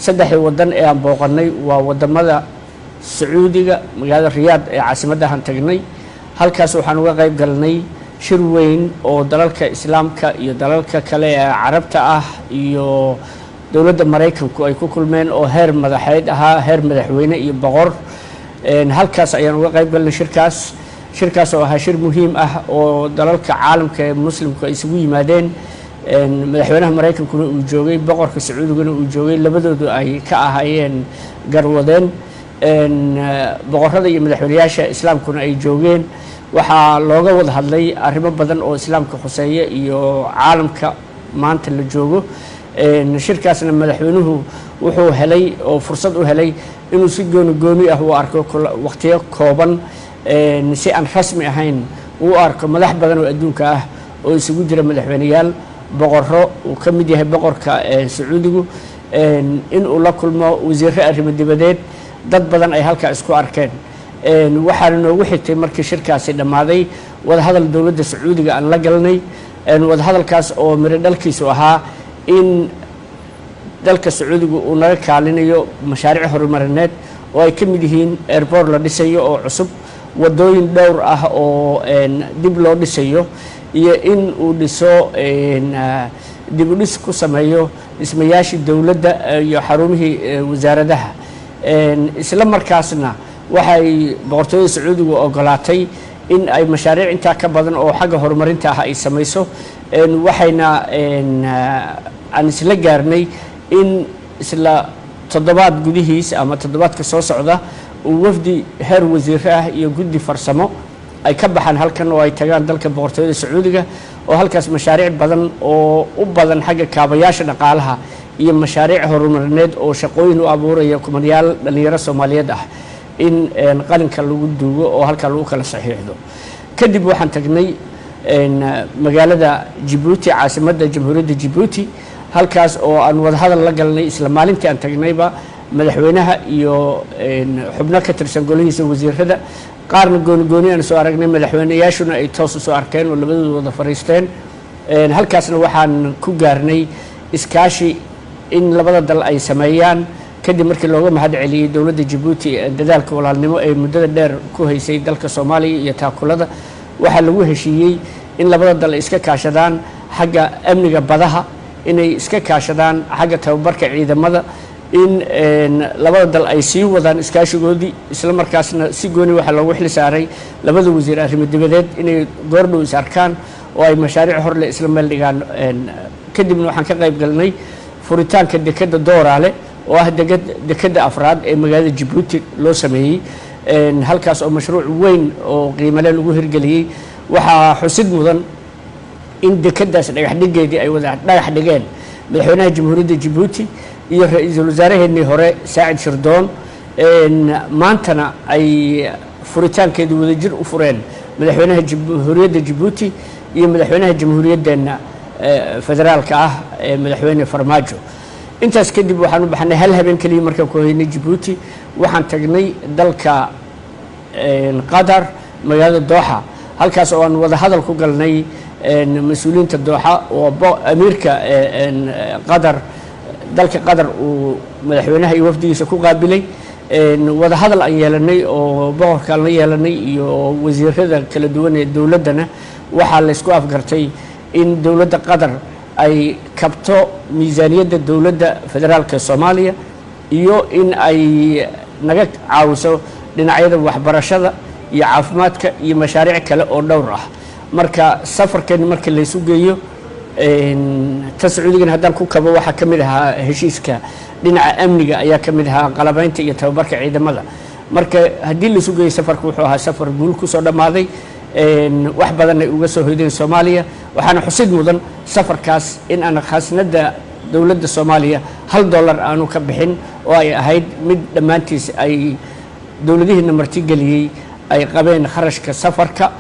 saddex wadan ee aan booqanay waa wadamada Sacuudiga magaalada Riyaad ee caasimadda tagnay halkaas waxaan uga qayb galnay shir weyn oo dalalka islaamka iyo dalalka kale ee carabta ah iyo dawladda Mareykanku ay ku kulmeen oo heer madaxeed ahaa heer madaxweyne iyo boqor halkaas ayaan uga qayb galnay shirkaas oo ahaa shir muhiim ah oo dalalka caalamka ee muslimku ay isugu yimaadeen madaxweynaha Mareykankuna uu joogay boqorka Sacuudiguna uu joogay labadoodu ay ka ahaayeen garwadeen boqorada iyo madaxweynayaasha islaamkuna ay joogeen waxaa looga wada hadlay arrimo badan oo islaamka khuseeya iyo caalamka maanta la joogo shirkaasna madaxweynuhu wuxuu helay oo fursad u helay inuu si gooni ah u arko waqtiyo kooban si aan rasmi ahayn u arko madax badan oo adduunka ah oo isugu jira madaxweynayaal boqorro uu ka mid yahay boqorka Sacuudigu in uu la kulmo wasiirro arrimo dibadeed dad badan ay halka isku arkeen waxaana noogu xigtay markii shirkaasi dhamaaday wada hadal dawladda Sacuudiga aan la galnay wada hadalkaas oo miro dhalkiisu ahaa in dalka Sacuudiga uu naga kaalinayo mashaariic horumarineed oo ay ka mid yihiin airport la dhisayo oo cusub wadooyin dhowr ah oo dib loo dhisayo iyo in uu dhiso dib u dhis ku sameeyo dhismayaashii dawladda iyo xarumihii wasaaradaha isla markaasna waxay boqortooyada Sacuudigu ogolaatay in ay mashaariic inta ka badan oo xagga horumarinta ah ay samayso waxayna aan isla gaarnay in isla toddobaad gudihiis ama toddobaadka soo socda uu wafdi heer wasiir ah iyo guddi farsamo ay ka baxaan halkan oo ay tagaan dalka boqortooyada Sacuudiga oo halkaas mashaariic badan oo u badan xagga kaabayaasha dhaqaalaha iyo mashaariic horumarineed oo shaqooyin u abuuraya kumanyaal dhalinyaro Soomaaliyeed ah in qalinka lagu duugo oo halka lagu kala saxiixdo kadib waxaan tagnay magaalada Djibouti caasimadda jamhuuriyadda Djibouti halkaas oo aan wada hadal la galnay isla maalintii aan tagnayba madaxweynaha iyo xubno ka tirsan golihiisa wasiirada qaarna gooni aan soo aragnay madaxweynayaashuna ay toos u soo arkeen oo labadooda wada fariisteen halkaasna waxaan ku gaarnay iskaashi in labada dal ay sameeyaan kadib markii looga mahad celiyay dawladda Djibouti dadaalka walaalnimo ee muddada dheer ku haysay dalka Soomaaliya iyo taakulada waxa lagu heshiiyay in labada dal iska kaashadaan xagga amniga badaha inay iska kaashadaan xagga tababarka ciidamada in labada dal ay sii wadaan iskaashigoodii isla markaasna si gooni waxa loogu xil saaray labada wasiir arrimo dibadeed inay goordhow is arkaan oo ay mashaariic hor leh isla meel dhigaan kadibna waxaan ka qayb galnay furitaanka dekadda Dooraale oo ah dekadda afraad ee magaalada Djibouti loo sameeyay halkaas oo mashruuc weyn oo qiimo leh lagu hirgeliyay waxaa xusid mudan in dekadaas dhagax dhigeedii ay wada dhagax dhigeen madaxweynaha jamhuuriyadda Djibouti iyo ra'iisul wasaaraheennii hore Saacid Shirdoon maantana ay furitaankeedu wadajir u fureen madaxweynaha jamhuuriyadda Djibouti iyo madaxweynaha jamhuuriyaddeena federaalka ah ee madaxweyne Farmaajo intaas kadib waxaan u baxnay hal habeen kaliya markaan ku haynay Djibouti waxaan tagnay dalka Qatar magaalada Doha halkaas oo aan wada hadal ku galnay mas'uuliyiinta Doha oo amiirka Qatar dalka Qatar uu madaxweynaha iyo wafdigiisa ku qaabilay wada hadal aan yeelanay oo boqorka la yeelanay iyo wasiirada kala duwan ee dawladana waxa la isku afgartay in dawladda Qatar ay kabto miisaaniyadda dawladda federaalka Soomaaliya iyo in ay naga caawiso dhinacyada waxbarashada iyo caafimaadka iyo mashaariic kale oo dhowr ah marka safarkan markii la isu geeyo Sacuudiga haddaan ku kabo waxa kamid ahaa heshiiska dhinaca amniga ayaa kamid ahaa qalabaynta iyo tababarka ciidamada marka haddii la isu geeyo safarku wuxuu ahaa safar guul ku soo dhamaaday wax badan ay uga soo hoydeen Soomaaliya waxaana xusid mudan safarkaas in aan khasnada dawladda Soomaaliya $1 aanu ka bixin oo ay ahayd mid dhamaantiis ay dawladihiina marti galiyay ay qabeen kharashka safarka